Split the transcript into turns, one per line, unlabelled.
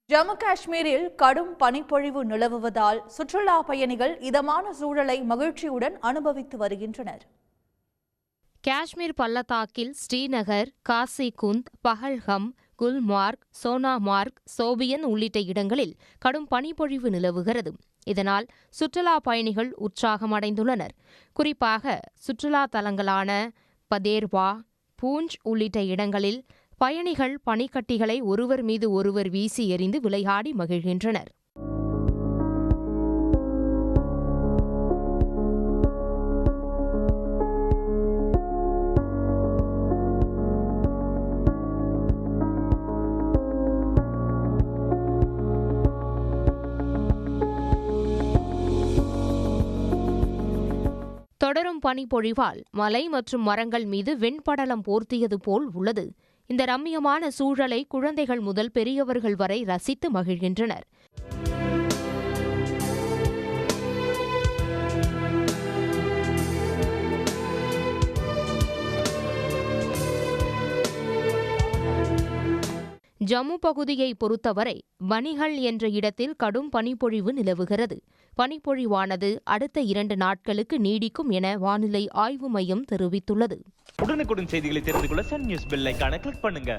ஜம்மு காஷ்மீரில் கடும் பனிப்பொழிவு நிலவுவதால் சுற்றுலா பயணிகள் இதமான சூழலை மகிழ்ச்சியுடன் அனுபவித்து வருகின்றனர்.
காஷ்மீர் பள்ளத்தாக்கில் ஸ்ரீநகர், காசிகுந்த், பஹல்கம், குல்மார்க், சோனாமார்க், சோபியன் உள்ளிட்ட இடங்களில் கடும் பனிப்பொழிவு நிலவுகிறது. இதனால் சுற்றுலா பயணிகள் உற்சாகமடைந்துள்ளனர். குறிப்பாக சுற்றுலா தலங்களான பதேர்வா, பூஞ்ச் உள்ளிட்ட இடங்களில் பயணிகள் பனிக்கட்டிகளை ஒருவர் மீது ஒருவர் வீசி எறிந்து விளையாடி மகிழ்கின்றனர். தொடரும் பனிப்பொழிவால் மலை மற்றும் மரங்கள் மீது வெண்படலம் போர்த்தியது போல் உள்ளது. இந்த ரம்மியமான சூழலை குழந்தைகள் முதல் பெரியவர்கள் வரை ரசித்து மகிழ்கின்றனர். ஜம்மு பகுதியை பொறுத்தவரை பனிஹல் என்ற இடத்தில் கடும் பனிப்பொழிவு நிலவுகிறது. பனிப்பொழிவானது அடுத்த 2 நாட்களுக்கு நீடிக்கும் என வானிலை ஆய்வு மையம் தெரிவித்துள்ளது.
உடனுக்குடன் செய்திகளை தெரிந்து கொள்ள சன் நியூஸ் பெல் ஐகானை கிளிக் பண்ணுங்க.